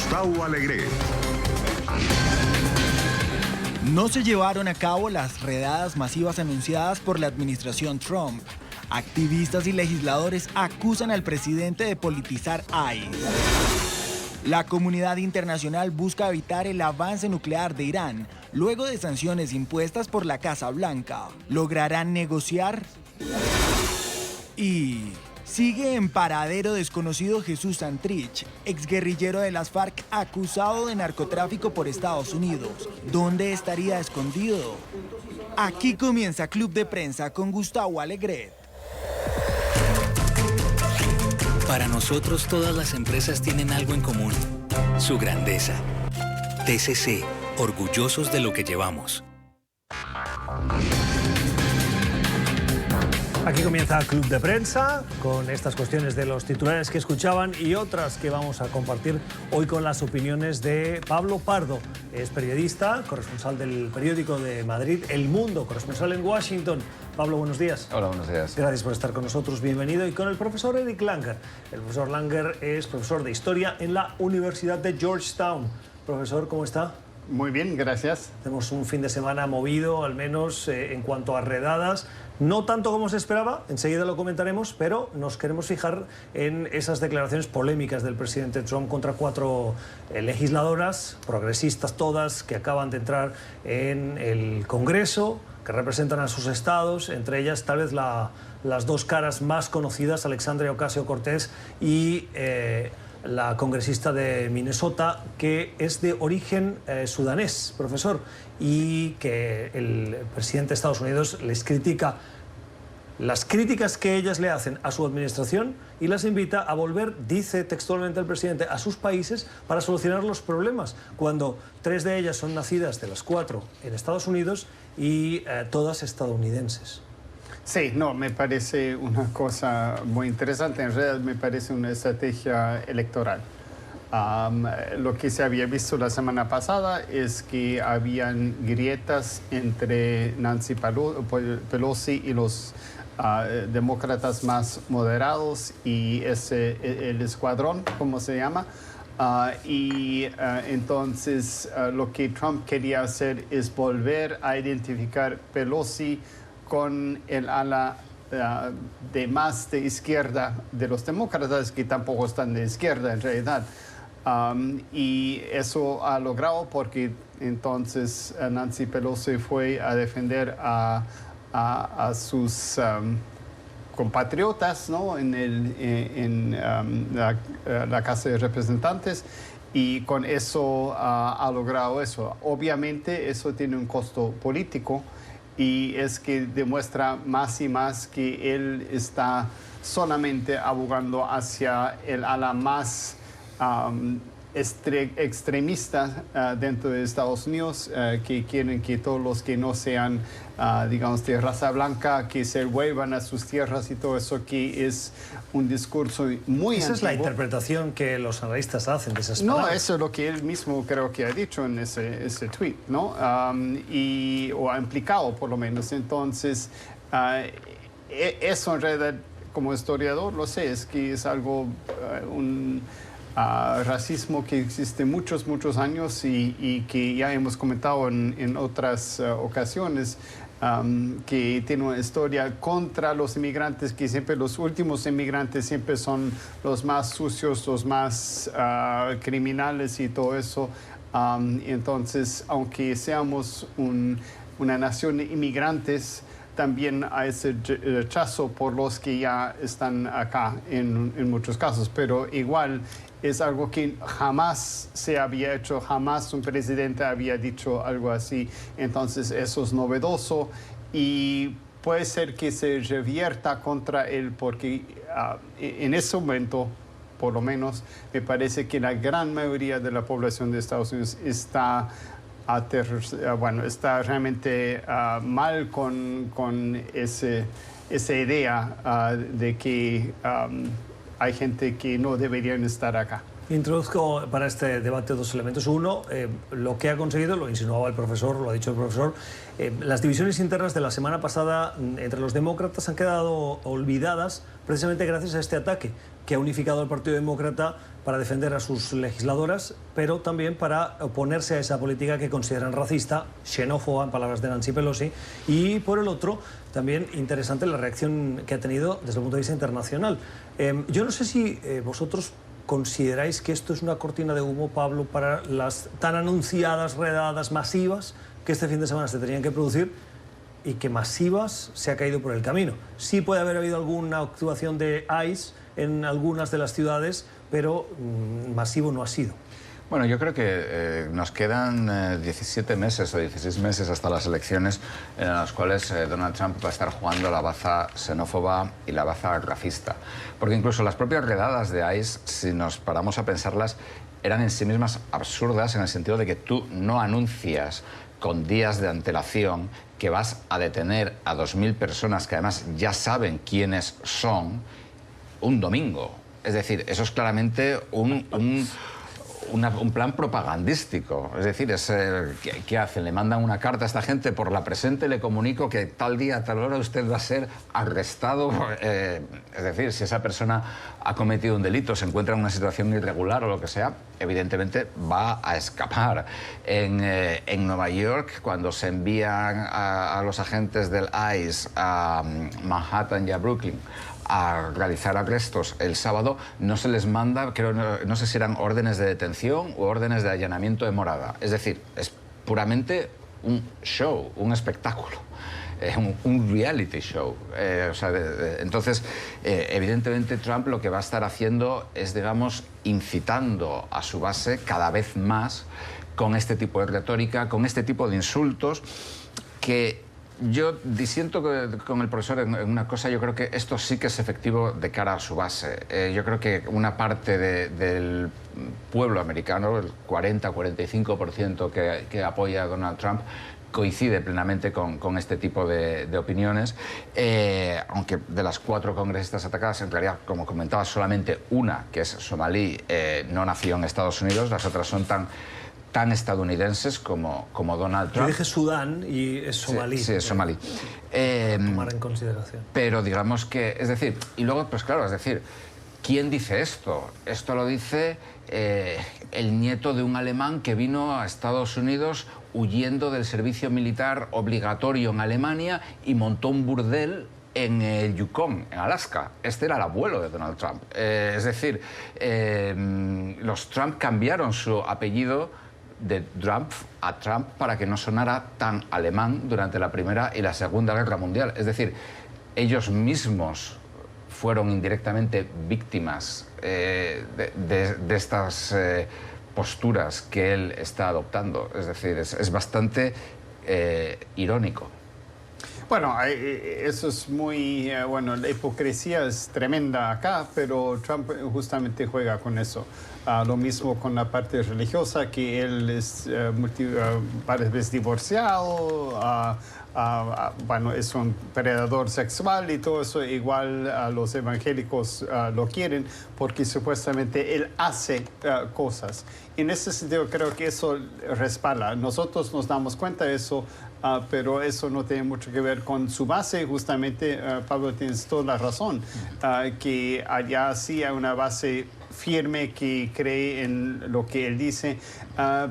Gustavo Alegret. No se llevaron a cabo las redadas masivas anunciadas por la administración Trump. Activistas y legisladores acusan al presidente de politizar ICE. La comunidad internacional busca evitar el avance nuclear de Irán, luego de sanciones impuestas por la Casa Blanca. ¿Lograrán negociar? Y sigue en paradero desconocido Jesús Santrich, exguerrillero de las FARC acusado de narcotráfico por Estados Unidos. ¿Dónde estaría escondido? Aquí comienza Club de Prensa con Gustavo Alegret. Para nosotros todas las empresas tienen algo en común, su grandeza. TCC, orgullosos de lo que llevamos. Aquí comienza el Club de Prensa con estas cuestiones de los titulares que escuchaban y otras que vamos a compartir hoy con las opiniones de Pablo Pardo. Es periodista, corresponsal del periódico de Madrid, El Mundo, corresponsal en Washington. Pablo, buenos días. Hola, buenos días. Gracias por estar con nosotros, bienvenido. Y con el profesor Eric Langer. El profesor Langer es profesor de Historia en la Universidad de Georgetown. Profesor, ¿cómo está? Muy bien, gracias. Tenemos un fin de semana movido, al menos en cuanto a redadas. No tanto como se esperaba, enseguida lo comentaremos, pero nos queremos fijar en esas declaraciones polémicas del presidente Trump contra 4 legisladoras, progresistas todas, que acaban de entrar en el Congreso, que representan a sus estados, entre ellas tal vez las 2 caras más conocidas, Alexandria Ocasio-Cortez y la congresista de Minnesota, que es de origen sudanés, profesor, y que el presidente de Estados Unidos les critica las críticas que ellas le hacen a su administración y las invita a volver, dice textualmente el presidente, a sus países para solucionar los problemas, cuando 3 de ellas son nacidas, de las 4, en Estados Unidos y todas estadounidenses. Sí, no, me parece una cosa muy interesante. En realidad me parece una estrategia electoral. Lo que se había visto la semana pasada es que habían grietas entre Nancy Pelosi y los demócratas más moderados y el escuadrón, como se llama. Entonces lo que Trump quería hacer es volver a identificar Pelosi con el ala de más de izquierda de los demócratas, que tampoco están de izquierda en realidad. Y eso ha logrado porque entonces Nancy Pelosi fue a defender a sus compatriotas, ¿no? en la Casa de Representantes, y con eso ha logrado eso. Obviamente eso tiene un costo político, y es que demuestra más y más que él está solamente abogando hacia el ala más extremista dentro de Estados Unidos, que quieren que todos los que no sean, digamos, de raza blanca, que se vuelvan a sus tierras y todo eso, que es un discurso muy Esa antiguo. es la interpretación que los analistas hacen de esas palabras. No, eso es lo que él mismo creo que ha dicho en ese tweet, ¿no? O ha implicado por lo menos. Entonces, eso en realidad, como historiador, lo sé, es que es algo, un racismo que existe muchos años y que ya hemos comentado en otras ocasiones, que tiene una historia contra los inmigrantes, que siempre los últimos inmigrantes siempre son los más sucios, los más criminales y todo eso. Entonces, aunque seamos una nación de inmigrantes, también hay ese rechazo por los que ya están acá en muchos casos, pero igual es algo que jamás se había hecho, jamás un presidente había dicho algo así. Entonces eso es novedoso y puede ser que se revierta contra él, porque en ese momento, por lo menos, me parece que la gran mayoría de la población de Estados Unidos está está realmente mal con esa idea de que hay gente que no deberían estar acá. Introduzco para este debate dos elementos. Uno, lo que ha conseguido, lo insinuaba el profesor, lo ha dicho el profesor, las divisiones internas de la semana pasada entre los demócratas han quedado olvidadas precisamente gracias a este ataque que ha unificado al Partido Demócrata para defender a sus legisladoras, pero también para oponerse a esa política que consideran racista, xenófoba, en palabras de Nancy Pelosi, y por el otro, también interesante la reacción que ha tenido desde el punto de vista internacional. Yo no sé si vosotros ¿consideráis que esto es una cortina de humo, Pablo, para las tan anunciadas redadas masivas que este fin de semana se tenían que producir y que masivas se ha caído por el camino? Sí puede haber habido alguna actuación de ICE en algunas de las ciudades, pero masivo no ha sido. Bueno, yo creo que nos quedan 17 meses o 16 meses hasta las elecciones en las cuales Donald Trump va a estar jugando la baza xenófoba y la baza racista. Porque incluso las propias redadas de ICE, si nos paramos a pensarlas, eran en sí mismas absurdas en el sentido de que tú no anuncias con días de antelación que vas a detener a 2.000 personas que además ya saben quiénes son un domingo. Es decir, eso es claramente un plan propagandístico. Es decir, ¿qué hacen? Le mandan una carta a esta gente: por la presente le comunico que tal día, tal hora usted va a ser arrestado. Es decir, si esa persona ha cometido un delito, se encuentra en una situación irregular o lo que sea, evidentemente va a escapar. En Nueva York, cuando se envían a los agentes del ICE a Manhattan y a Brooklyn a realizar arrestos el sábado, no se les manda, creo, no sé si eran órdenes de detención o órdenes de allanamiento de morada. Es decir, es puramente un show, un espectáculo, un reality show. Entonces, evidentemente Trump lo que va a estar haciendo es, digamos, incitando a su base cada vez más con este tipo de retórica, con este tipo de insultos que... Yo disiento con el profesor en una cosa. Yo creo que esto sí que es efectivo de cara a su base. Yo creo que una parte del pueblo americano, el 40-45% que apoya a Donald Trump, coincide plenamente con este tipo de opiniones, aunque de las 4 congresistas atacadas, en realidad, como comentaba, solamente una, que es somalí, no nació en Estados Unidos. Las otras son tan estadounidenses como Donald Trump. Yo dije Sudán y es somalí. Sí, es somalí. Tomar en consideración. Pero digamos que, es decir, y luego, pues claro, es decir, ¿quién dice esto? Esto lo dice el nieto de un alemán que vino a Estados Unidos huyendo del servicio militar obligatorio en Alemania y montó un burdel en el Yukon, en Alaska. Este era el abuelo de Donald Trump. Es decir, los Trump cambiaron su apellido de Trump a Trump para que no sonara tan alemán durante la Primera y la Segunda Guerra Mundial. Es decir, ellos mismos fueron indirectamente víctimas de estas posturas que él está adoptando. Es decir, es bastante irónico. Bueno, eso es muy... bueno, la hipocresía es tremenda acá, pero Trump justamente juega con eso. Lo mismo con la parte religiosa, que él es varias veces divorciado, bueno, es un predador sexual y todo eso. Igual los evangélicos lo quieren porque supuestamente él hace cosas. En ese sentido creo que eso respalda. Nosotros nos damos cuenta de eso, pero eso no tiene mucho que ver con su base. Justamente, Pablo, tienes toda la razón, que allá sí hay una base firme que cree en lo que él dice,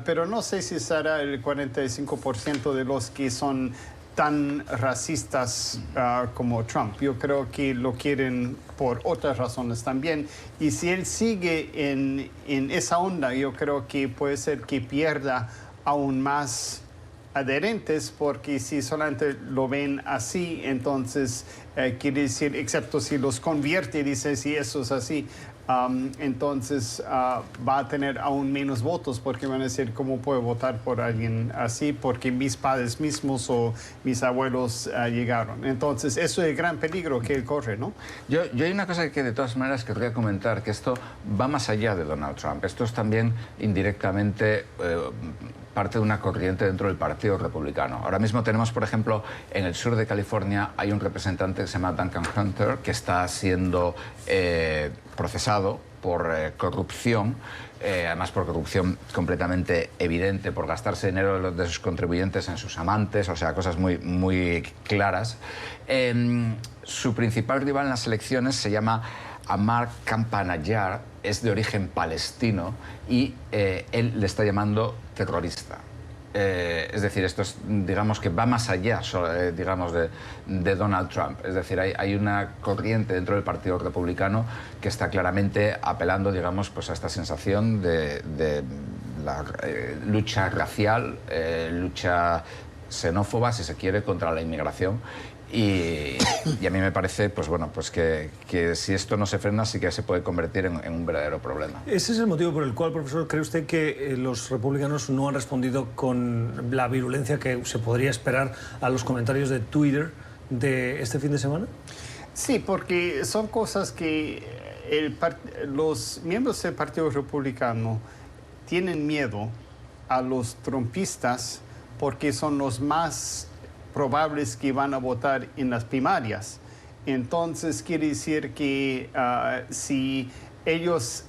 pero no sé si será el 45% de los que son tan racistas como Trump. Yo creo que lo quieren por otras razones también, y si él sigue en esa onda, yo creo que puede ser que pierda aún más adherentes, porque si solamente lo ven así, entonces quiere decir, excepto si los convierte y dice si eso es así, entonces va a tener aún menos votos, porque van a decir, ¿cómo puedo votar por alguien así? Porque mis padres mismos o mis abuelos llegaron. Entonces eso es el gran peligro que él corre, ¿no? Yo hay una cosa que de todas maneras querría comentar, que esto va más allá de Donald Trump. Esto es también indirectamente parte de una corriente dentro del Partido Republicano. Ahora mismo tenemos, por ejemplo, en el sur de California hay un representante que se llama Duncan Hunter, que está siendo procesado por corrupción además por corrupción completamente evidente, por gastarse dinero de sus contribuyentes en sus amantes, o sea, cosas muy, muy claras. Su principal rival en las elecciones se llama Ammar Campanayar, es de origen palestino y él le está llamando terrorista. Es decir, esto es, digamos que va más allá, digamos, de Donald Trump. Es decir, hay una corriente dentro del Partido Republicano que está claramente apelando, digamos, pues a esta sensación de la lucha racial, lucha xenófoba, si se quiere, contra la inmigración. Y a mí me parece, pues bueno, pues que si esto no se frena, sí que se puede convertir en un verdadero problema. ¿Ese es el motivo por el cual, profesor, cree usted que los republicanos no han respondido con la virulencia que se podría esperar a los comentarios de Twitter de este fin de semana? Sí, porque son cosas que los miembros del Partido Republicano tienen miedo a los trumpistas porque son los más probables que van a votar en las primarias. Entonces quiere decir que si ellos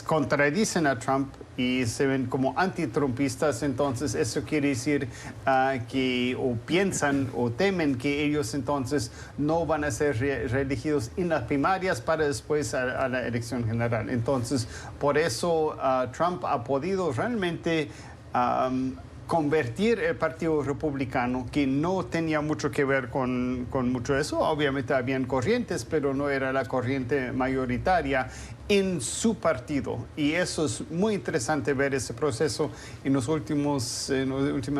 contradicen a Trump y se ven como antitrumpistas, entonces eso quiere decir que o piensan o temen que ellos entonces no van a ser reelegidos en las primarias para después a la elección general. Entonces, por eso Trump ha podido realmente convertir el Partido Republicano, que no tenía mucho que ver con mucho de eso. Obviamente habían corrientes, pero no era la corriente mayoritaria en su partido. Y eso es muy interesante ver ese proceso. En las últimas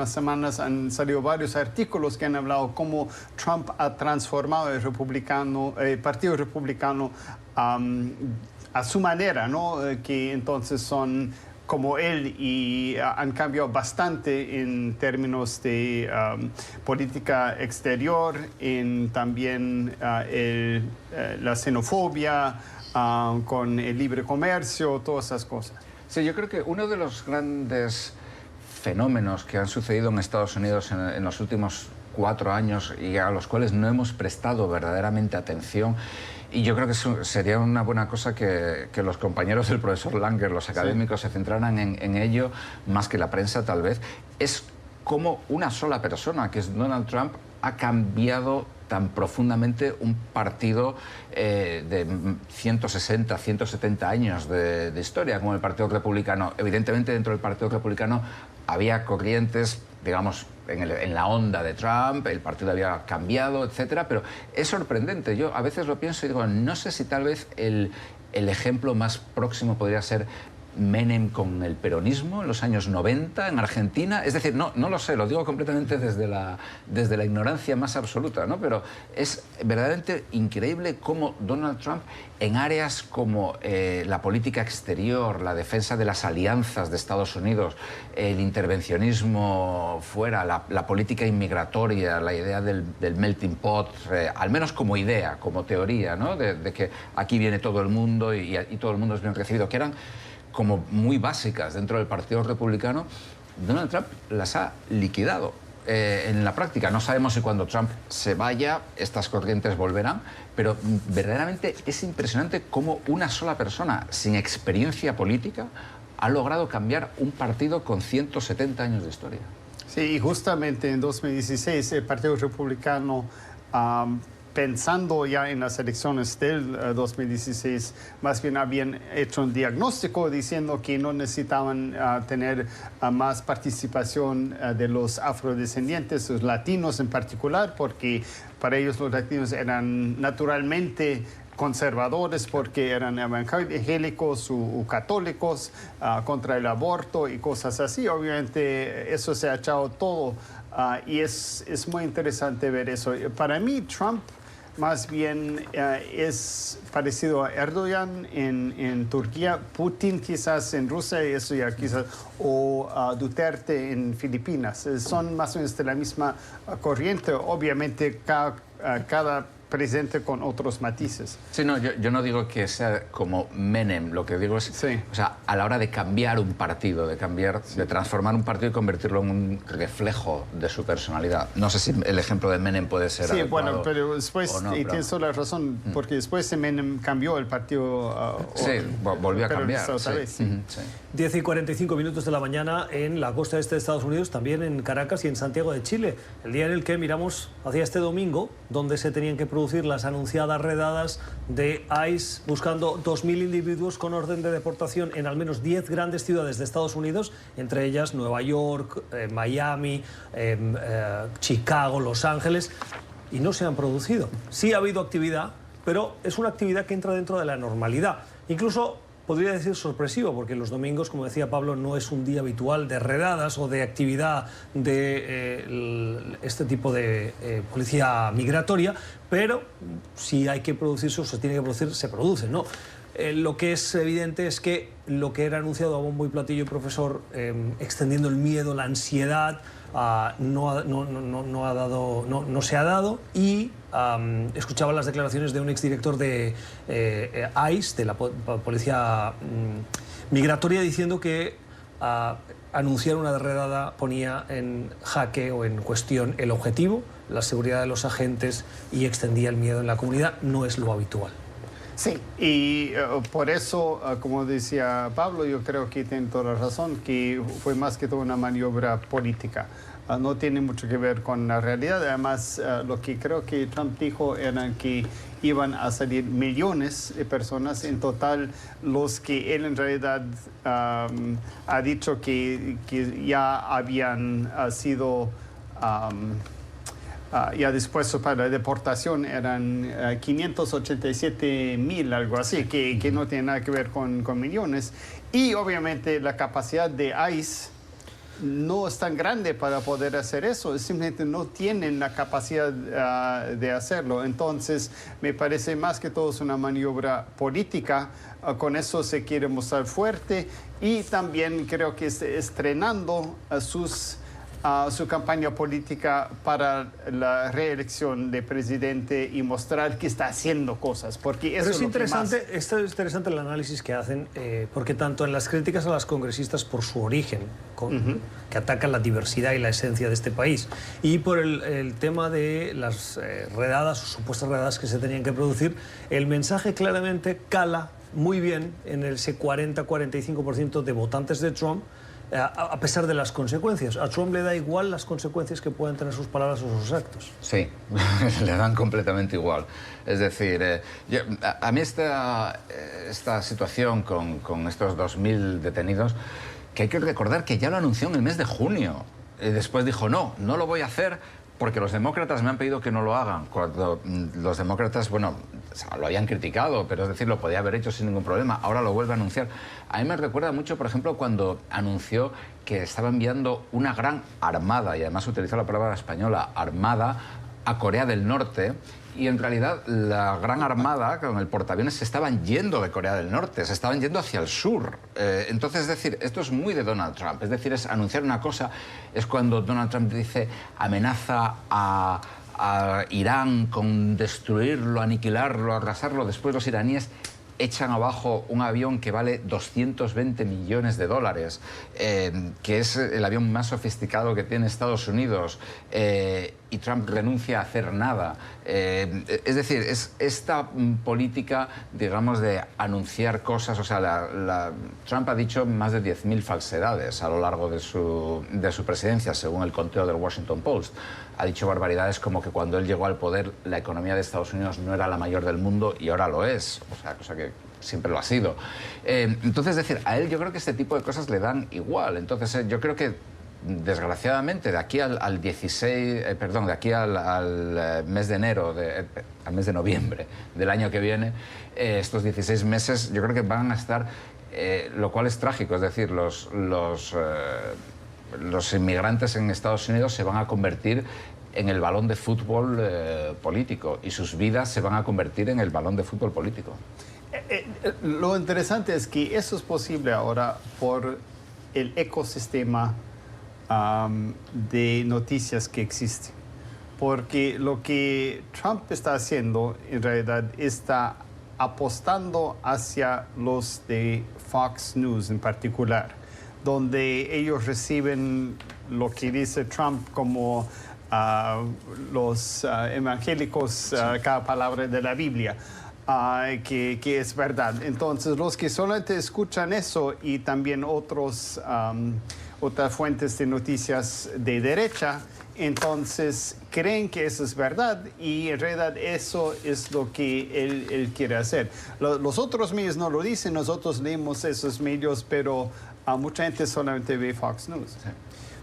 semanas han salido varios artículos que han hablado cómo Trump ha transformado el Partido Republicano a su manera, ¿no? Que entonces son como él y han cambiado bastante en términos de política exterior, en también la xenofobia, con el libre comercio, todas esas cosas. Sí, yo creo que uno de los grandes fenómenos que han sucedido en Estados Unidos en los últimos 4 años y a los cuales no hemos prestado verdaderamente atención, y yo creo que sería una buena cosa que los compañeros del profesor Langer, los académicos, se centraran en ello, más que la prensa tal vez, es cómo una sola persona, que es Donald Trump, ha cambiado tan profundamente un partido de 160, 170 años de historia, como el Partido Republicano. Evidentemente, dentro del Partido Republicano había corrientes, digamos, en la onda de Trump, el partido había cambiado, etcétera, pero es sorprendente. Yo a veces lo pienso y digo, no sé si tal vez el ejemplo más próximo podría ser Menem con el peronismo en los años 90 en Argentina. Es decir, no lo sé, lo digo completamente desde la ignorancia más absoluta, ¿no? Pero es verdaderamente increíble cómo Donald Trump, en áreas como la política exterior, la defensa de las alianzas de Estados Unidos, el intervencionismo fuera, la política inmigratoria, la idea del melting pot, al menos como idea, como teoría, ¿no? De que aquí viene todo el mundo y todo el mundo es bien recibido, que eran como muy básicas dentro del Partido Republicano, Donald Trump las ha liquidado. En la práctica no sabemos si cuando Trump se vaya estas corrientes volverán, pero verdaderamente es impresionante cómo una sola persona sin experiencia política ha logrado cambiar un partido con 170 años de historia. Sí, y justamente en 2016 el Partido Republicano, pensando ya en las elecciones del 2016, más bien habían hecho un diagnóstico diciendo que no necesitaban tener más participación de los afrodescendientes, los latinos en particular, porque para ellos los latinos eran naturalmente conservadores porque eran evangélicos o católicos, contra el aborto y cosas así. Obviamente eso se ha echado todo y es muy interesante ver eso. Para mí Trump más bien es parecido a Erdogan en Turquía, Putin quizás en Rusia, eso ya quizás, o Duterte en Filipinas. Son más o menos de la misma corriente. Obviamente cada presidente con otros matices. Sí, no, yo no digo que sea como Menem, lo que digo es, Sí. o sea, a la hora de cambiar un partido, de transformar un partido y convertirlo en un reflejo de su personalidad. No sé si el ejemplo de Menem puede ser Sí, adecuado bueno, pero después, o no, y pero- tienes toda la razón, porque después Menem cambió el partido. Sí, volvió a pero cambiar. otra vez, sí. Ujú, sí. 10:45 de la mañana en la costa este de Estados Unidos, también en Caracas y en Santiago de Chile. El día en el que miramos hacia este domingo, donde se tenían que producir las anunciadas redadas de ICE buscando 2.000 individuos con orden de deportación en al menos 10 grandes ciudades de Estados Unidos, entre ellas Nueva York, Miami, Chicago, Los Ángeles, y no se han producido. Sí ha habido actividad, pero es una actividad que entra dentro de la normalidad. Incluso podría decir sorpresivo, porque los domingos, como decía Pablo, no es un día habitual de redadas o de actividad de este tipo de policía migratoria, pero si hay que producirse o se tiene que producir, se produce, ¿no? Lo que es evidente es que lo que era anunciado a bombo y platillo, profesor, extendiendo el miedo, la ansiedad, no se ha dado, y escuchaba las declaraciones de un exdirector de ICE, de la policía migratoria, diciendo que anunciar una redada ponía en jaque o en cuestión el objetivo, la seguridad de los agentes, y extendía el miedo en la comunidad. No es lo habitual. Sí, y por eso, como decía Pablo, yo creo que tiene toda la razón, que fue más que todo una maniobra política. No tiene mucho que ver con la realidad. Además, lo que creo que Trump dijo era que iban a salir millones de personas. En total, los que él en realidad ha dicho que ya habían sido... ya dispuestos para la deportación eran 587,000, algo así, que no tiene nada que ver con millones. Y obviamente la capacidad de ICE no es tan grande para poder hacer eso, simplemente no tienen la capacidad de hacerlo. Entonces, me parece más que todo es una maniobra política. Con eso se quiere mostrar fuerte, y también creo que está estrenando su campaña política para la reelección de presidente y mostrar que está haciendo cosas, porque eso Pero es lo que más... interesante el análisis que hacen, porque tanto en las críticas a las congresistas por su origen, que atacan la diversidad y la esencia de este país, y por el tema de las redadas o supuestas redadas que se tenían que producir, el mensaje claramente cala muy bien en ese 40-45% de votantes de Trump, a pesar de las consecuencias. A Trump le da igual las consecuencias que puedan tener sus palabras o sus actos. Sí, le dan completamente igual. Es decir, a mí esta situación con estos 2.000 detenidos, que hay que recordar que ya lo anunció en el mes de junio. Después dijo, no lo voy a hacer porque los demócratas me han pedido que no lo hagan. Cuando los demócratas, bueno, lo habían criticado, pero es decir, lo podía haber hecho sin ningún problema. Ahora lo vuelve a anunciar. A mí me recuerda mucho, por ejemplo, cuando anunció que estaba enviando una gran armada, y además utilizó la palabra española, armada, a Corea del Norte, y en realidad la gran armada con el portaaviones se estaban yendo de Corea del Norte, se estaban yendo hacia el sur. Entonces, es decir, esto es muy de Donald Trump, es decir, es anunciar una cosa, es cuando Donald Trump dice, amenaza a Irán con destruirlo, aniquilarlo, arrasarlo. Después los iraníes echan abajo un avión que vale 220 millones de dólares, que es el avión más sofisticado que tiene Estados Unidos, y Trump renuncia a hacer nada. Es decir, es esta política, digamos, de anunciar cosas. O sea, Trump ha dicho más de 10.000 falsedades a lo largo de su presidencia, según el conteo del Washington Post. Ha dicho barbaridades como que cuando él llegó al poder la economía de Estados Unidos no era la mayor del mundo y ahora lo es, o sea, cosa que siempre lo ha sido. Entonces, es decir, a él yo creo que este tipo de cosas le dan igual. Entonces, yo creo que desgraciadamente de aquí al 16, perdón, de aquí al mes de enero, al mes de noviembre del año que viene, estos 16 meses yo creo que van a estar, lo cual es trágico, es decir, los inmigrantes en Estados Unidos se van a convertir en el balón de fútbol político, y sus vidas se van a convertir en el balón de fútbol político. Lo interesante es que eso es posible ahora por el ecosistema de noticias que existe. porque lo que Trump está haciendo en realidad está apostando hacia los de Fox News en particular, donde ellos reciben lo que dice Trump como los evangélicos, cada palabra de la Biblia. Que es verdad. Entonces, los que solamente escuchan eso y también otras fuentes de noticias de derecha, entonces creen que eso es verdad y en realidad eso es lo que él quiere hacer. Los otros medios no lo dicen, nosotros leemos esos medios, pero mucha gente solamente ve Fox News. Sí.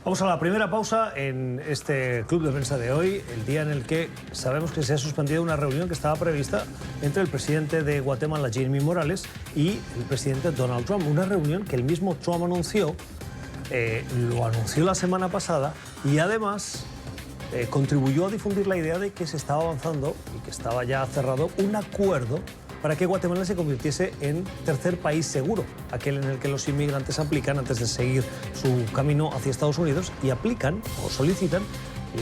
Vamos a la primera pausa en este club de prensa de hoy, el día en el que sabemos que se ha suspendido una reunión que estaba prevista entre el presidente de Guatemala, Jimmy Morales, y el presidente Donald Trump. Una reunión que el mismo Trump anunció, lo anunció la semana pasada y además contribuyó a difundir la idea de que se estaba avanzando y que estaba ya cerrado un acuerdo para que Guatemala se convirtiese en tercer país seguro, aquel en el que los inmigrantes aplican antes de seguir su camino hacia Estados Unidos y aplican o solicitan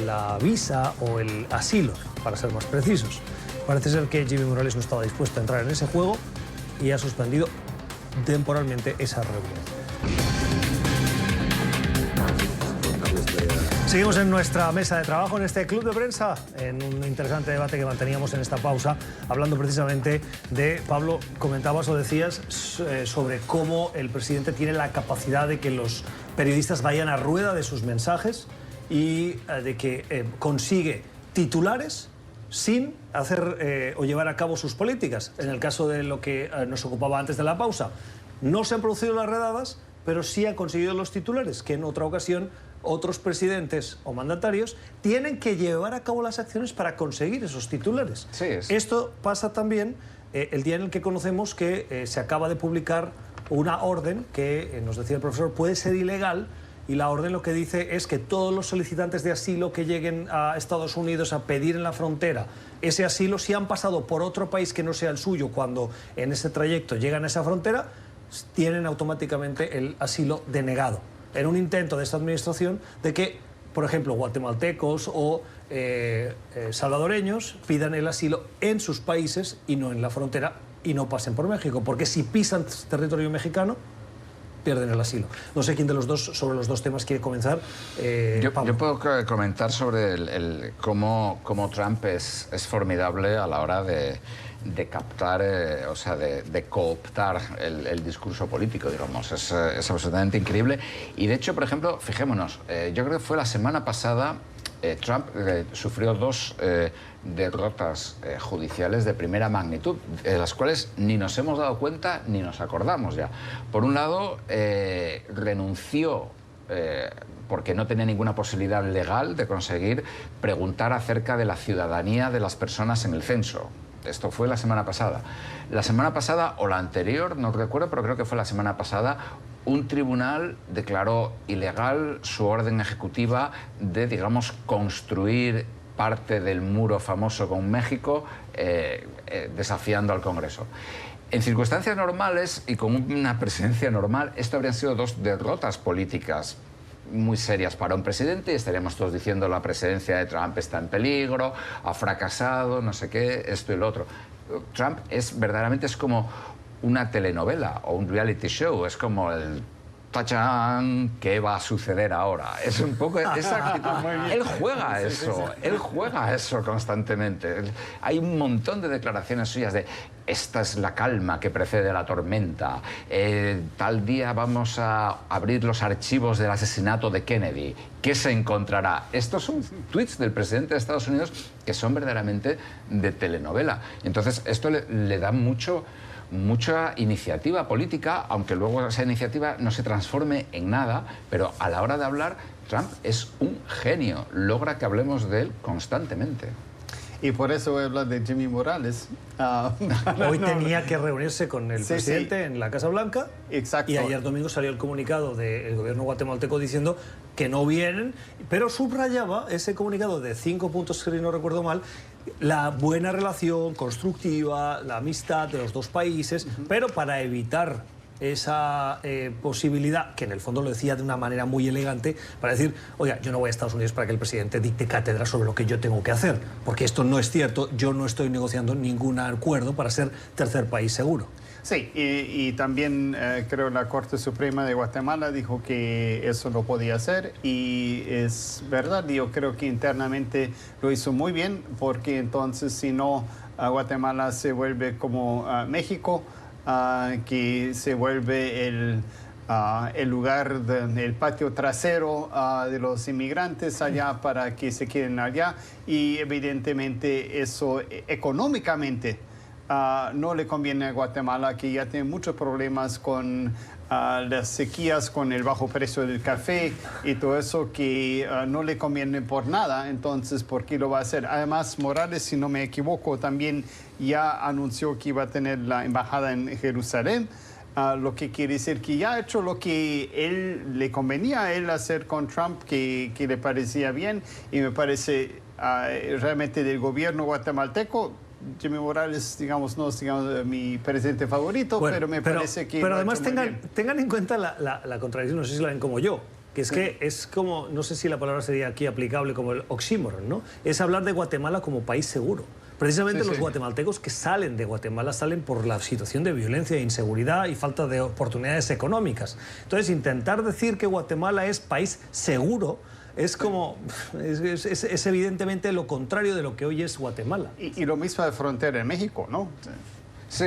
la visa o el asilo, para ser más precisos. Parece ser que Jimmy Morales no estaba dispuesto a entrar en ese juego y ha suspendido temporalmente esa reunión. Seguimos en nuestra mesa de trabajo, en este club de prensa, en un interesante debate que manteníamos en esta pausa, hablando precisamente de, Pablo, comentabas o decías sobre cómo el presidente tiene la capacidad de que los periodistas vayan a rueda de sus mensajes y de que consigue titulares sin hacer o llevar a cabo sus políticas. En el caso de lo que nos ocupaba antes de la pausa, no se han producido las redadas, pero sí han conseguido los titulares, que en otra ocasión otros presidentes o mandatarios tienen que llevar a cabo las acciones para conseguir esos titulares. Sí, Esto pasa también el día en el que conocemos que se acaba de publicar una orden que, nos decía el profesor, puede ser ilegal, y la orden lo que dice es que todos los solicitantes de asilo que lleguen a Estados Unidos a pedir en la frontera ese asilo, si han pasado por otro país que no sea el suyo cuando en ese trayecto llegan a esa frontera, tienen automáticamente el asilo denegado. En un intento de esta administración de que, por ejemplo, guatemaltecos o salvadoreños pidan el asilo en sus países y no en la frontera y no pasen por México, porque si pisan territorio mexicano, pierden el asilo. No sé quién de los dos, sobre los dos temas, quiere comenzar. Yo puedo comentar sobre cómo Trump es formidable a la hora de captar, o sea, de cooptar el discurso político, digamos. Es absolutamente increíble. Y de hecho, por ejemplo, fijémonos, yo creo que fue la semana pasada, Trump sufrió dos derrotas judiciales de primera magnitud, de las cuales ni nos hemos dado cuenta ni nos acordamos ya. Por un lado, renunció porque no tenía ninguna posibilidad legal de conseguir preguntar acerca de la ciudadanía de las personas en el censo. Esto fue la semana pasada. La semana pasada o la anterior, no recuerdo, pero creo que fue la semana pasada, un tribunal declaró ilegal su orden ejecutiva de, digamos, construir parte del muro famoso con México, desafiando al Congreso. En circunstancias normales y con una presidencia normal, esto habrían sido dos derrotas políticas muy serias para un presidente y estaríamos todos diciendo la presidencia de Trump está en peligro, ha fracasado, no sé qué, esto y lo otro. Trump verdaderamente es como una telenovela o un reality show, es como el ¡tachán! ¿Qué va a suceder ahora? Es un poco esa actitud. Él juega eso constantemente. Hay un montón de declaraciones suyas de esta es la calma que precede la tormenta, tal día vamos a abrir los archivos del asesinato de Kennedy, ¿qué se encontrará? Estos son tweets del presidente de Estados Unidos que son verdaderamente de telenovela. Entonces esto le da mucha iniciativa política, aunque luego esa iniciativa no se transforme en nada, pero a la hora de hablar, Trump es un genio, logra que hablemos de él constantemente. Y por eso voy a hablar de Jimmy Morales. Hoy tenía que reunirse con el presidente en la Casa Blanca. Exacto. Y ayer domingo salió el comunicado del gobierno guatemalteco diciendo que no vienen, pero subrayaba ese comunicado de 5 puntos, si no recuerdo mal, la buena relación constructiva, la amistad de los dos países, pero para evitar esa posibilidad, que en el fondo lo decía de una manera muy elegante, para decir, oiga, yo no voy a Estados Unidos para que el presidente dicte cátedra sobre lo que yo tengo que hacer, porque esto no es cierto, yo no estoy negociando ningún acuerdo para ser tercer país seguro. Sí, y también creo la Corte Suprema de Guatemala dijo que eso no podía hacer, y es verdad, yo creo que internamente lo hizo muy bien, porque entonces si no, Guatemala se vuelve como México, que se vuelve el lugar, el patio trasero de los inmigrantes allá para que se queden allá, y evidentemente eso económicamente no le conviene a Guatemala, que ya tiene muchos problemas con las sequías, con el bajo precio del café y todo eso, que no le conviene por nada. Entonces, ¿por qué lo va a hacer? Además, Morales, si no me equivoco, también ya anunció que iba a tener la embajada en Jerusalén, lo que quiere decir que ya ha hecho lo que él le convenía a él hacer con Trump, que le parecía bien, y me parece realmente del gobierno guatemalteco, Jimmy Morales, digamos, no es mi presidente favorito, bueno, pero me parece que... Pero además tengan en cuenta la contradicción, no sé si la ven como yo, que es que es como, no sé si la palabra sería aquí aplicable como el oxímoron, ¿no? Es hablar de Guatemala como país seguro. Precisamente los guatemaltecos que salen de Guatemala salen por la situación de violencia, inseguridad y falta de oportunidades económicas. Entonces, intentar decir que Guatemala es país seguro es como, es evidentemente lo contrario de lo que hoy es Guatemala. Y lo mismo de frontera en México, ¿no? Sí,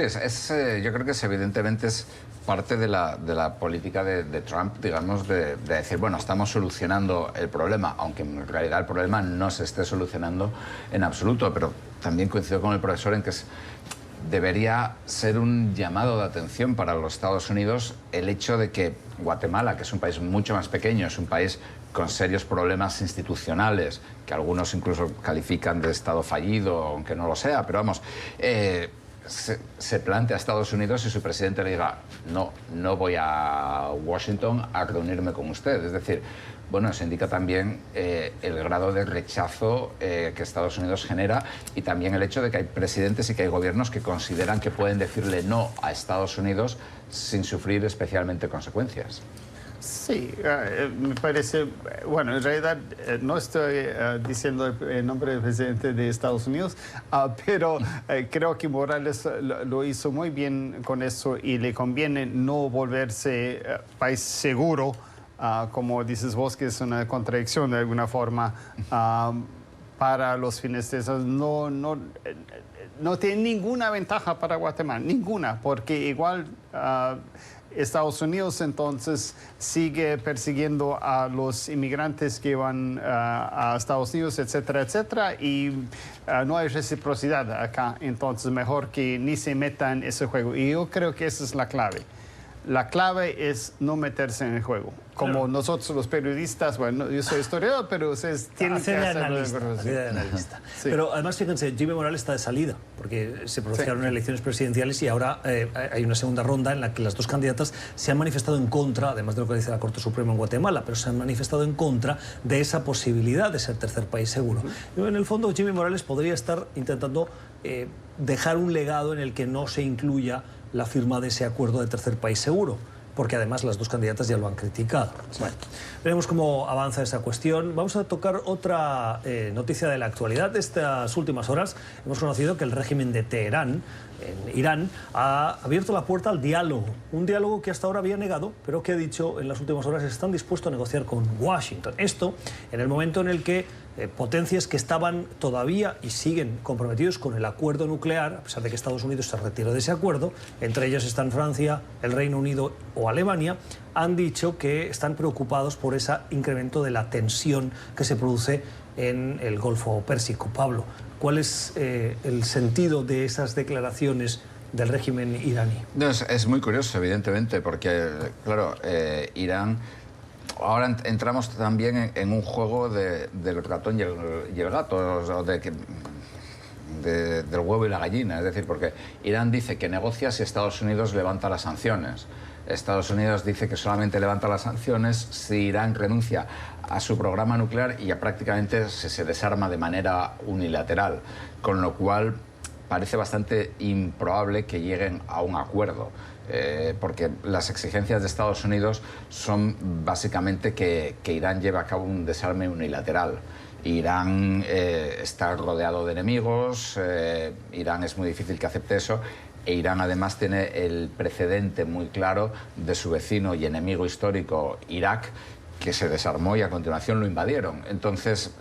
yo creo que evidentemente es parte de la política de Trump, digamos, de decir, bueno, estamos solucionando el problema, aunque en realidad el problema no se esté solucionando en absoluto, pero también coincido con el profesor en que debería ser un llamado de atención para los Estados Unidos el hecho de que Guatemala, que es un país mucho más pequeño, es un país con serios problemas institucionales, que algunos incluso califican de Estado fallido, aunque no lo sea, pero vamos, se plantea a Estados Unidos y su presidente le diga, no voy a Washington a reunirme con usted. Es decir, bueno, eso indica también el grado de rechazo que Estados Unidos genera, y también el hecho de que hay presidentes y que hay gobiernos que consideran que pueden decirle no a Estados Unidos sin sufrir especialmente consecuencias. Sí, me parece, bueno, en realidad no estoy diciendo el nombre del presidente de Estados Unidos, pero creo que Morales lo hizo muy bien con eso, y le conviene no volverse país seguro, como dices vos, que es una contradicción de alguna forma para los fines de eso. No tiene ninguna ventaja para Guatemala, ninguna, porque igual Estados Unidos entonces sigue persiguiendo a los inmigrantes que van a Estados Unidos, etcétera, etcétera, y no hay reciprocidad acá. Entonces mejor que ni se meta en ese juego, y yo creo que esa es la clave. La clave es no meterse en el juego. Como nosotros los periodistas, bueno, yo soy historiador, pero ustedes tienen que hacerlo de analista. Sí. Pero además, fíjense, Jimmy Morales está de salida, porque se pronunciaron elecciones presidenciales, y ahora hay una segunda ronda en la que las dos candidatas se han manifestado en contra, además de lo que dice la Corte Suprema en Guatemala, pero se han manifestado en contra de esa posibilidad de ser tercer país seguro. En el fondo, Jimmy Morales podría estar intentando dejar un legado en el que no se incluya la firma de ese acuerdo de tercer país seguro, porque además las dos candidatas ya lo han criticado. Bueno, veremos cómo avanza esa cuestión. Vamos a tocar otra noticia de la actualidad. De estas últimas horas hemos conocido que el régimen de Teherán, en Irán, ha abierto la puerta al diálogo. Un diálogo que hasta ahora había negado, pero que ha dicho en las últimas horas que están dispuestos a negociar con Washington. Esto en el momento en el que potencias que estaban todavía y siguen comprometidos con el acuerdo nuclear, a pesar de que Estados Unidos se retiró de ese acuerdo, entre ellos están Francia, el Reino Unido o Alemania, han dicho que están preocupados por ese incremento de la tensión que se produce en el Golfo Pérsico. Pablo, ¿cuál es el sentido de esas declaraciones del régimen iraní? No, es muy curioso, evidentemente, porque, claro, Irán... Ahora entramos también en un juego del ratón y el gato, o del huevo y la gallina. Es decir, porque Irán dice que negocia si Estados Unidos levanta las sanciones. Estados Unidos dice que solamente levanta las sanciones si Irán renuncia a su programa nuclear y ya prácticamente se desarma de manera unilateral, con lo cual parece bastante improbable que lleguen a un acuerdo. porque las exigencias de Estados Unidos son básicamente que Irán lleve a cabo un desarme unilateral. Irán está rodeado de enemigos, Irán es muy difícil que acepte eso, e Irán además tiene el precedente muy claro de su vecino y enemigo histórico, Irak, que se desarmó y a continuación lo invadieron. Entonces,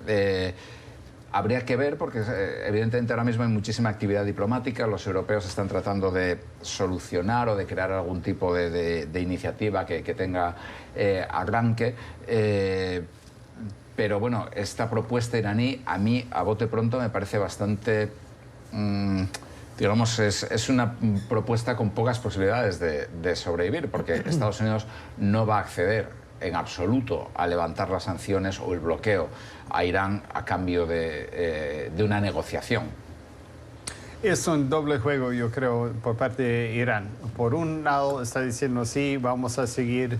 habría que ver, porque evidentemente ahora mismo hay muchísima actividad diplomática, los europeos están tratando de solucionar o de crear algún tipo de iniciativa que tenga arranque, pero bueno, esta propuesta iraní a mí, a bote pronto, me parece bastante... digamos, es una propuesta con pocas posibilidades de sobrevivir, porque Estados Unidos no va a acceder en absoluto a levantar las sanciones o el bloqueo a Irán a cambio de una negociación. Es un doble juego, yo creo, por parte de Irán. Por un lado está diciendo, sí, vamos a seguir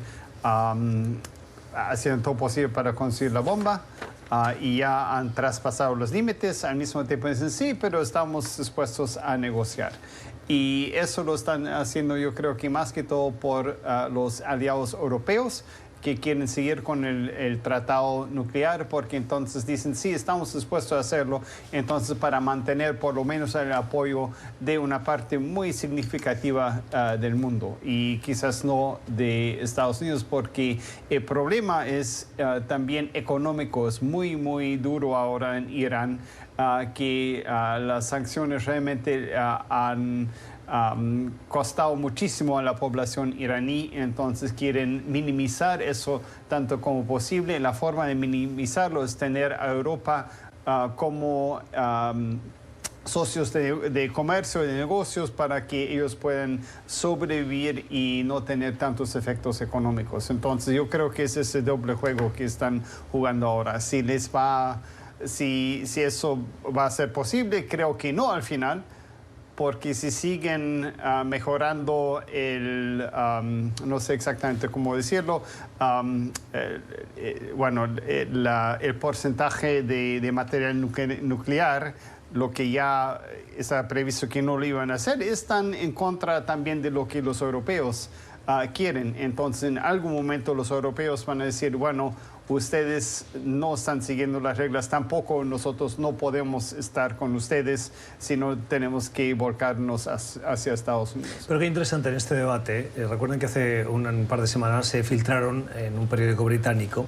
haciendo todo posible para conseguir la bomba, y ya han traspasado los límites. Al mismo tiempo dicen, sí, pero estamos dispuestos a negociar. Y eso lo están haciendo, yo creo que más que todo por los aliados europeos, que quieren seguir con el tratado nuclear, porque entonces dicen, sí, estamos dispuestos a hacerlo, entonces para mantener por lo menos el apoyo de una parte muy significativa del mundo, y quizás no de Estados Unidos, porque el problema es también económico. Es muy, muy duro ahora en Irán, que las sanciones realmente han costado muchísimo a la población iraní, entonces quieren minimizar eso tanto como posible. La forma de minimizarlo es tener a Europa como socios de comercio y de negocios, para que ellos puedan sobrevivir y no tener tantos efectos económicos. Entonces yo creo que es ese doble juego que están jugando ahora. Si eso va a ser posible, creo que no al final, porque si siguen mejorando no sé exactamente cómo decirlo, el porcentaje de material nuclear, lo que ya está previsto que no lo iban a hacer, están en contra también de lo que los europeos quieren. Entonces, en algún momento los europeos van a decir, bueno, ustedes no están siguiendo las reglas, tampoco nosotros no podemos estar con ustedes, sino tenemos que volcarnos hacia Estados Unidos. Pero qué interesante en este debate. Recuerden que hace un par de semanas se filtraron en un periódico británico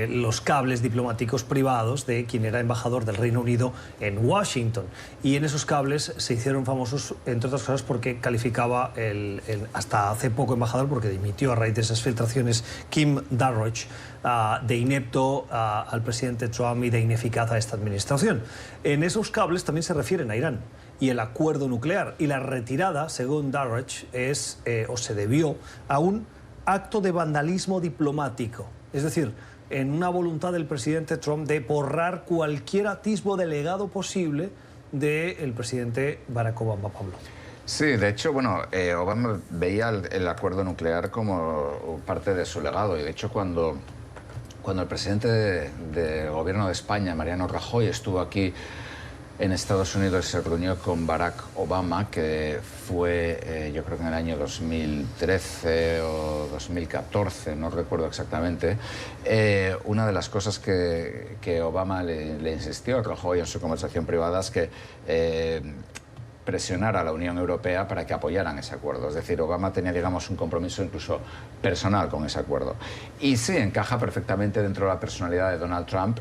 los cables diplomáticos privados de quien era embajador del Reino Unido en Washington. Y en esos cables se hicieron famosos, entre otras cosas, porque calificaba hasta hace poco embajador, porque dimitió a raíz de esas filtraciones, Kim Darroch, de inepto al presidente Trump y de ineficaz a esta administración. En esos cables también se refieren a Irán y el acuerdo nuclear. Y la retirada, según Darroch, se debió a un acto de vandalismo diplomático. Es decir, en una voluntad del presidente Trump de borrar cualquier atisbo de legado posible del presidente Barack Obama, Pablo. Sí, de hecho, bueno, Obama veía el acuerdo nuclear como parte de su legado, y de hecho cuando el presidente del gobierno de España, Mariano Rajoy, estuvo aquí en Estados Unidos y se reunió con Barack Obama, que fue, yo creo que en el año 2013 o 2014, no recuerdo exactamente, una de las cosas que Obama le insistió a Rajoy en su conversación privada es que presionar a la Unión Europea para que apoyaran ese acuerdo. Es decir, Obama tenía, digamos, un compromiso incluso personal con ese acuerdo. Y sí, encaja perfectamente dentro de la personalidad de Donald Trump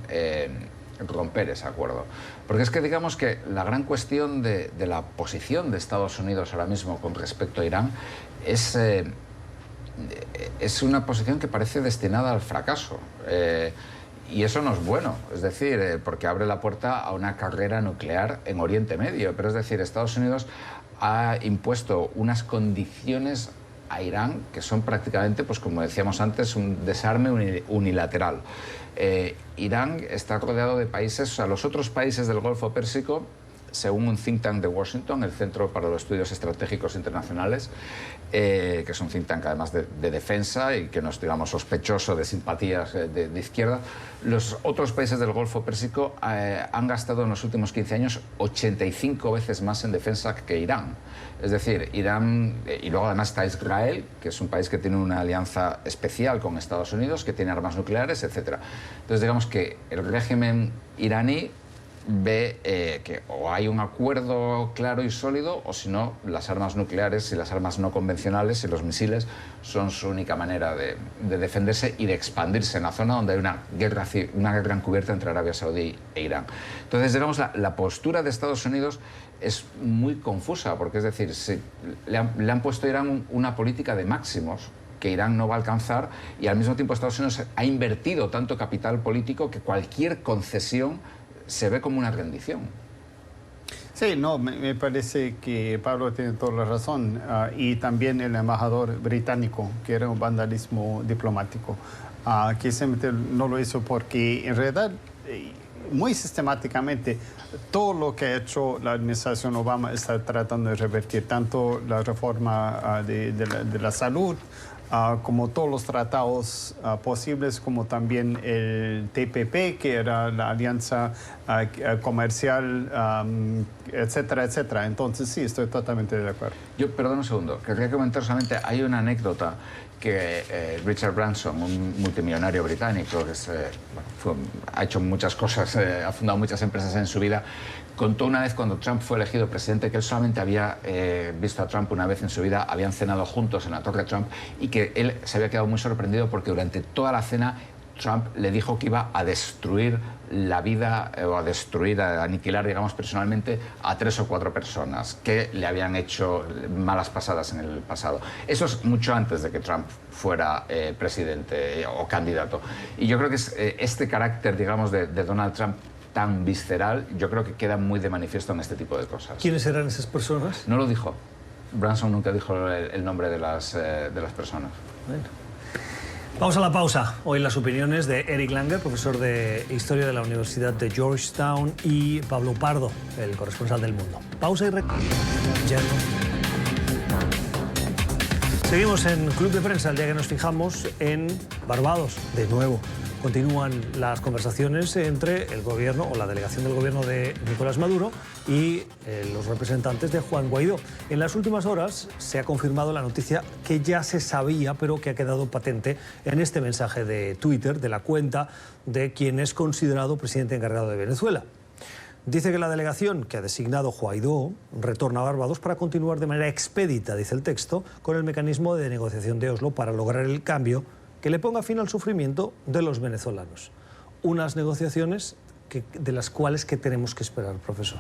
romper ese acuerdo. Porque es que, digamos, que la gran cuestión de la posición de Estados Unidos ahora mismo con respecto a Irán es una posición que parece destinada al fracaso. Y eso no es bueno, es decir, porque abre la puerta a una carrera nuclear en Oriente Medio. Pero es decir, Estados Unidos ha impuesto unas condiciones a Irán que son prácticamente, pues como decíamos antes, un desarme unilateral. Irán está rodeado de países, o sea, los otros países del Golfo Pérsico según un think tank de Washington, el Centro para los Estudios Estratégicos Internacionales, que es un think tank además de defensa y que no es, digamos, sospechoso de simpatías de izquierda, los otros países del Golfo Pérsico han gastado en los últimos 15 años 85 veces más en defensa que Irán. Es decir, Irán, y luego además está Israel, que es un país que tiene una alianza especial con Estados Unidos, que tiene armas nucleares, etc. Entonces, digamos que el régimen iraní ve que o hay un acuerdo claro y sólido, o si no, las armas nucleares y las armas no convencionales y los misiles son su única manera de defenderse y de expandirse en la zona donde hay una guerra encubierta entre Arabia Saudí e Irán. Entonces, digamos, la postura de Estados Unidos es muy confusa, porque es decir, le han puesto a Irán una política de máximos que Irán no va a alcanzar, y al mismo tiempo Estados Unidos ha invertido tanto capital político que cualquier concesión se ve como una rendición. Sí, no, me parece que Pablo tiene toda la razón. Y también el embajador británico, que era un vandalismo diplomático, que simplemente no lo hizo porque en realidad, muy sistemáticamente, todo lo que ha hecho la administración Obama está tratando de revertir, tanto la reforma de la salud, como todos los tratados posibles, como también el TPP, que era la alianza comercial, etcétera, etcétera. Entonces, sí, estoy totalmente de acuerdo. Yo, perdón un segundo, quería comentar solamente, hay una anécdota que Richard Branson, un multimillonario británico, que ha hecho muchas cosas, ha fundado muchas empresas en su vida, contó una vez cuando Trump fue elegido presidente que él solamente había visto a Trump una vez en su vida, habían cenado juntos en la Torre Trump, y que él se había quedado muy sorprendido porque durante toda la cena Trump le dijo que iba a destruir la vida o a aniquilar, digamos, personalmente a 3 o 4 personas que le habían hecho malas pasadas en el pasado. Eso es mucho antes de que Trump fuera presidente o candidato. Y yo creo que este carácter, digamos, de Donald Trump tan visceral, yo creo que queda muy de manifiesto en este tipo de cosas. ¿Quiénes eran esas personas? No lo dijo. Branson nunca dijo el nombre de las personas. Bueno. Vamos a la pausa. Hoy las opiniones de Eric Langer, profesor de Historia de la Universidad de Georgetown, y Pablo Pardo, el corresponsal del Mundo. Pausa y seguimos en Club de Prensa, el día que nos fijamos en Barbados, de nuevo. Continúan las conversaciones entre el gobierno o la delegación del gobierno de Nicolás Maduro y los representantes de Juan Guaidó. En las últimas horas se ha confirmado la noticia que ya se sabía, pero que ha quedado patente en este mensaje de Twitter de la cuenta de quien es considerado presidente encargado de Venezuela. Dice que la delegación que ha designado Guaidó retorna a Barbados para continuar de manera expedita, dice el texto, con el mecanismo de negociación de Oslo para lograr el cambio que le ponga fin al sufrimiento de los venezolanos. Unas negociaciones de las cuales ¿qué tenemos que esperar, profesor?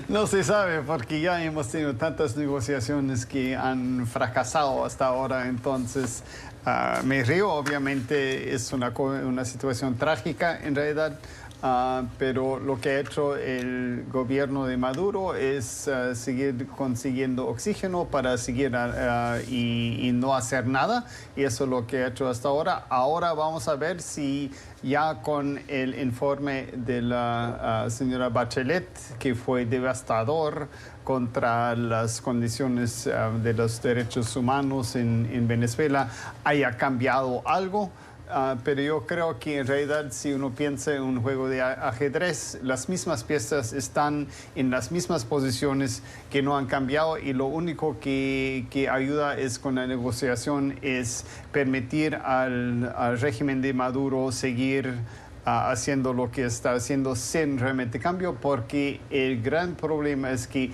No se sabe, porque ya hemos tenido tantas negociaciones que han fracasado hasta ahora. Entonces, me río, obviamente es una situación trágica en realidad. Pero lo que ha hecho el gobierno de Maduro es seguir consiguiendo oxígeno para seguir y no hacer nada, y eso es lo que ha hecho hasta ahora. Ahora vamos a ver si ya con el informe de la señora Bachelet, que fue devastador contra las condiciones de los derechos humanos en Venezuela, haya cambiado algo. Pero yo creo que en realidad, si uno piensa en un juego de ajedrez, las mismas piezas están en las mismas posiciones, que no han cambiado, y lo único que ayuda es con la negociación es permitir al régimen de Maduro seguir haciendo lo que está haciendo sin realmente cambio, porque el gran problema es que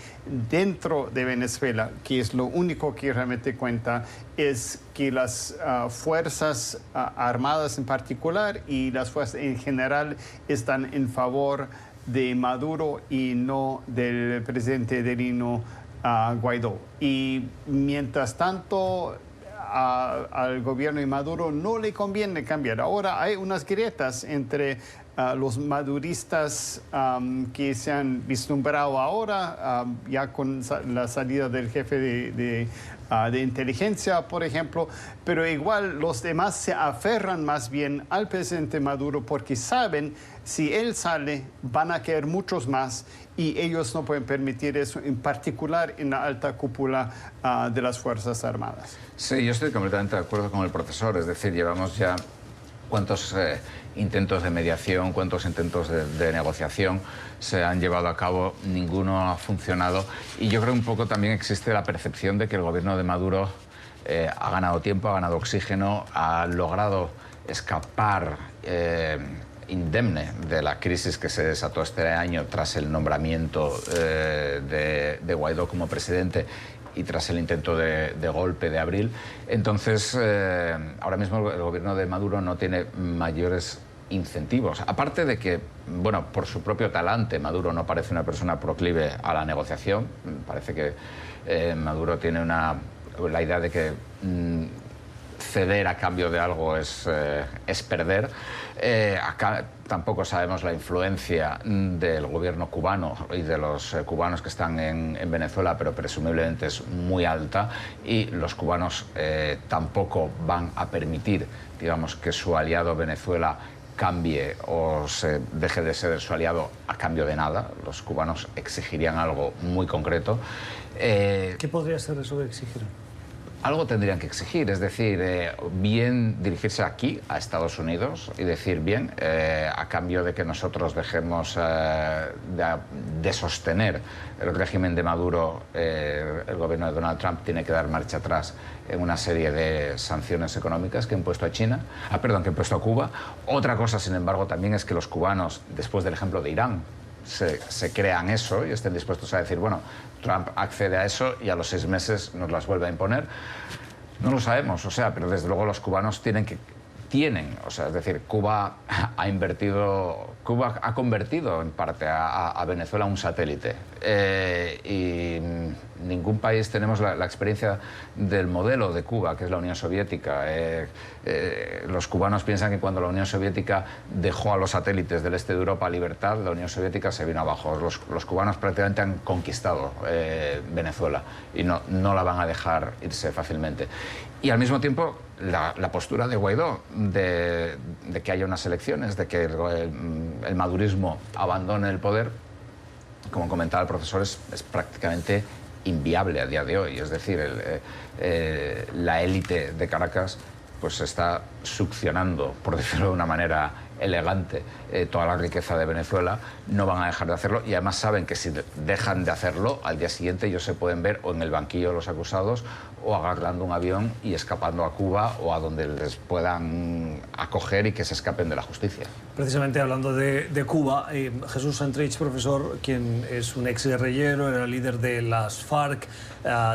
dentro de Venezuela, que es lo único que realmente cuenta, es que las fuerzas armadas en particular y las fuerzas en general están en favor de Maduro y no del presidente interino Guaidó. Y mientras tanto, al gobierno de Maduro no le conviene cambiar. Ahora hay unas grietas entre los maduristas que se han vislumbrado ahora, ya con la salida del jefe de inteligencia, por ejemplo, pero igual los demás se aferran más bien al presidente Maduro porque saben si él sale van a caer muchos más y ellos no pueden permitir eso, en particular en la alta cúpula de las Fuerzas Armadas. Sí, yo estoy completamente de acuerdo con el profesor, es decir, llevamos ya cuántos intentos de mediación, cuántos intentos de negociación se han llevado a cabo, ninguno ha funcionado y yo creo un poco también existe la percepción de que el gobierno de Maduro ha ganado tiempo, ha ganado oxígeno, ha logrado escapar indemne de la crisis que se desató este año tras el nombramiento de Guaidó como presidente y tras el intento de golpe de abril. Entonces, ahora mismo el gobierno de Maduro no tiene mayores incentivos. Aparte de que, bueno, por su propio talante, Maduro no parece una persona proclive a la negociación. Parece que Maduro tiene la idea de que ceder a cambio de algo es perder. Acá tampoco sabemos la influencia del gobierno cubano y de los cubanos que están en Venezuela, pero presumiblemente es muy alta y los cubanos tampoco van a permitir, digamos, que su aliado Venezuela cambie o se deje de ser su aliado a cambio de nada. Los cubanos exigirían algo muy concreto. ¿Qué podría ser eso que exigieran? Algo tendrían que exigir, es decir, bien dirigirse aquí, a Estados Unidos, y decir, bien, a cambio de que nosotros dejemos de sostener el régimen de Maduro, el gobierno de Donald Trump tiene que dar marcha atrás en una serie de sanciones económicas que ha impuesto que ha impuesto a Cuba. Otra cosa, sin embargo, también es que los cubanos, después del ejemplo de Irán, se crean eso y estén dispuestos a decir, bueno, Trump accede a eso y a los 6 meses nos las vuelve a imponer. No lo sabemos, o sea, pero desde luego los cubanos o sea, es decir, Cuba ha convertido en parte a Venezuela un satélite y ningún país tenemos la experiencia del modelo de Cuba, que es la Unión Soviética. Los cubanos piensan que cuando la Unión Soviética dejó a los satélites del este de Europa a libertad, la Unión Soviética se vino abajo. Los cubanos prácticamente han conquistado Venezuela y no la van a dejar irse fácilmente. Y al mismo tiempo, la postura de Guaidó de que haya unas elecciones, de que el madurismo abandone el poder, como comentaba el profesor, es prácticamente inviable a día de hoy. Es decir, la élite de Caracas pues está succionando, por decirlo de una manera elegante, toda la riqueza de Venezuela. No van a dejar de hacerlo y además saben que si dejan de hacerlo, al día siguiente ellos se pueden ver o en el banquillo de los acusados o agarrando un avión y escapando a Cuba o a donde les puedan acoger y que se escapen de la justicia. Precisamente hablando de Cuba, Jesús Santrich, profesor, quien es un ex guerrillero, era líder de las FARC,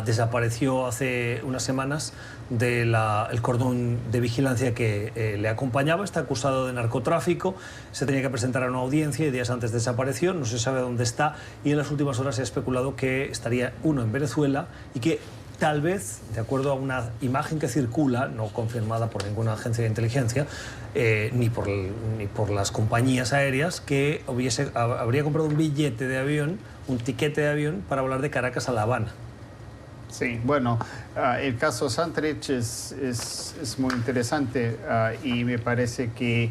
desapareció hace unas semanas del cordón de vigilancia que le acompañaba, está acusado de narcotráfico, se tenía que presentar a una audiencia y días antes desapareció, no se sabe dónde está y en las últimas horas se ha especulado que estaría en Venezuela y que tal vez, de acuerdo a una imagen que circula, no confirmada por ninguna agencia de inteligencia, ni por las compañías aéreas, que habría comprado un billete de avión, un tiquete de avión para volar de Caracas a La Habana. Sí, bueno, el caso Santrich es muy interesante y me parece que,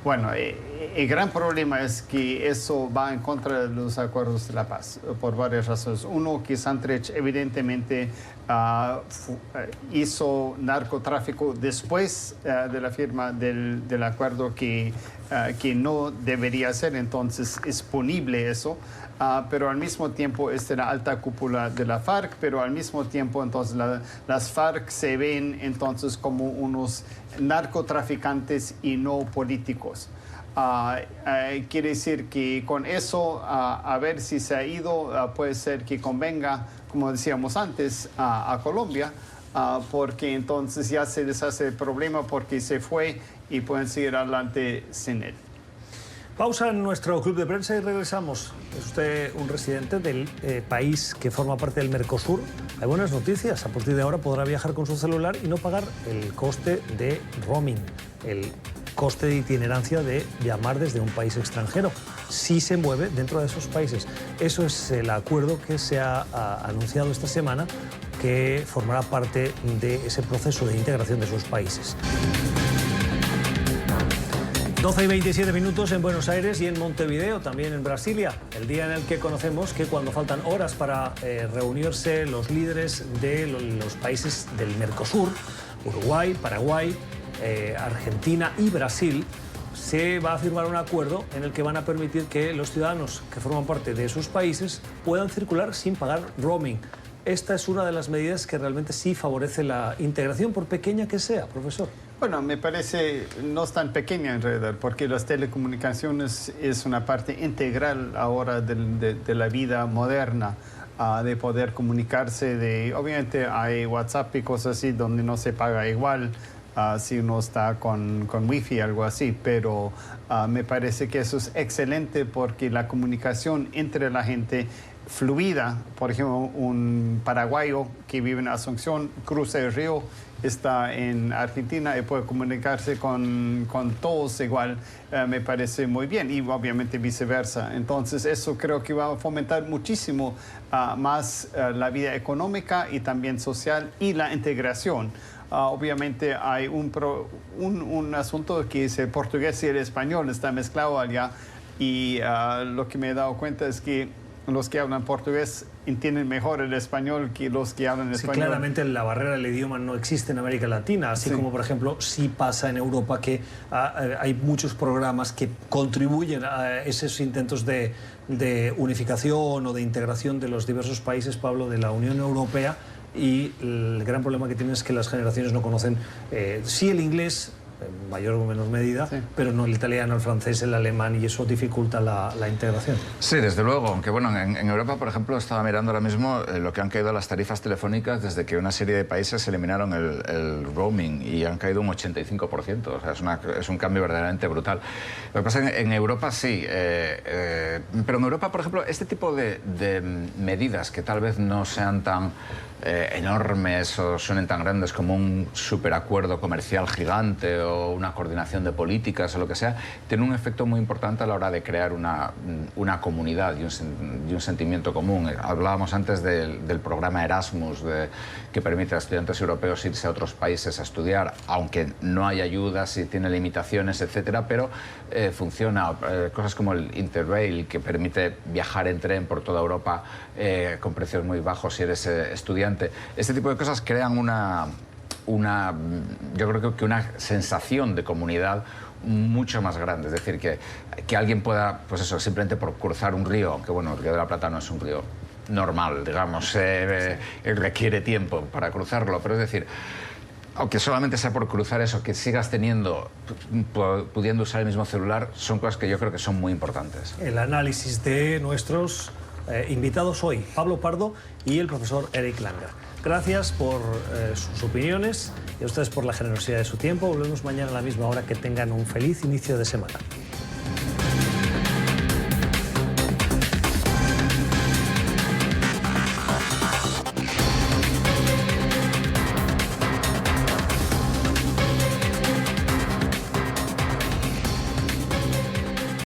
bueno, el gran problema es que eso va en contra de los acuerdos de la paz, por varias razones. Uno, que Santrich evidentemente hizo narcotráfico después de la firma del acuerdo que no debería ser, entonces es punible eso. Pero al mismo tiempo es de la alta cúpula de la FARC, pero al mismo tiempo entonces las FARC se ven entonces como unos narcotraficantes y no políticos. Quiere decir que con eso, a ver si se ha ido, puede ser que convenga, como decíamos antes, a Colombia, porque entonces ya se deshace el problema porque se fue y pueden seguir adelante sin él. Pausa en nuestro club de prensa y regresamos. Es usted un residente del país que forma parte del Mercosur. Hay buenas noticias. A partir de ahora podrá viajar con su celular y no pagar el coste de roaming, el coste de itinerancia de llamar desde un país extranjero, si se mueve dentro de esos países. Eso es el acuerdo que se ha anunciado esta semana, que formará parte de ese proceso de integración de esos países. 12:27 en Buenos Aires y en Montevideo, también en Brasilia, el día en el que conocemos que cuando faltan horas para reunirse los líderes de los países del Mercosur, Uruguay, Paraguay, Argentina y Brasil, se va a firmar un acuerdo en el que van a permitir que los ciudadanos que forman parte de esos países puedan circular sin pagar roaming. Esta es una de las medidas que realmente sí favorece la integración, por pequeña que sea, profesor. Bueno, me parece no es tan pequeña en realidad, porque las telecomunicaciones es una parte integral ahora de la vida moderna, de poder comunicarse. Obviamente hay WhatsApp y cosas así donde no se paga igual si uno está con wifi, algo así, pero me parece que eso es excelente porque la comunicación entre la gente fluida. Por ejemplo, un paraguayo que vive en Asunción, cruza el río, está en Argentina y puede comunicarse con todos igual, me parece muy bien, y obviamente viceversa. Entonces eso creo que va a fomentar muchísimo más la vida económica y también social y la integración. Obviamente hay un asunto que es el portugués y el español, está mezclado allá, y lo que me he dado cuenta es que los que hablan portugués entienden mejor el español que los que hablan español. Sí, claramente la barrera del idioma no existe en América Latina, así como, por ejemplo, sí pasa en Europa que hay muchos programas que contribuyen a esos intentos de unificación o de integración de los diversos países, Pablo, de la Unión Europea, y el gran problema que tienen es que las generaciones no conocen sí el inglés, en mayor o menor medida, sí, pero no el italiano, el francés, el alemán, y eso dificulta la integración. Sí, desde luego, aunque bueno, en Europa, por ejemplo, estaba mirando ahora mismo lo que han caído las tarifas telefónicas desde que una serie de países eliminaron el roaming, y han caído un 85%, o sea, es un cambio verdaderamente brutal. Lo que pasa es que en Europa sí, pero en Europa, por ejemplo, este tipo de medidas que tal vez no sean tan enormes o suenen tan grandes como un superacuerdo comercial gigante o una coordinación de políticas o lo que sea, tiene un efecto muy importante a la hora de crear una comunidad y un sentimiento común. Hablábamos antes del programa Erasmus, que permite a estudiantes europeos irse a otros países a estudiar, aunque no hay ayudas y tiene limitaciones, etcétera, pero funciona. Cosas como el Interrail, que permite viajar en tren por toda Europa con precios muy bajos si eres estudiante. Este tipo de cosas crean yo creo que una sensación de comunidad mucho más grande. Es decir, que alguien pueda, pues eso, simplemente por cruzar un río, aunque bueno, el Río de la Plata no es un río normal, digamos, requiere tiempo para cruzarlo, pero es decir, aunque solamente sea por cruzar eso, que sigas pudiendo usar el mismo celular, son cosas que yo creo que son muy importantes. El análisis de nuestros invitados hoy, Pablo Pardo y el profesor Eric Langer. Gracias por sus opiniones y a ustedes por la generosidad de su tiempo. Volvemos mañana a la misma hora. Que tengan un feliz inicio de semana.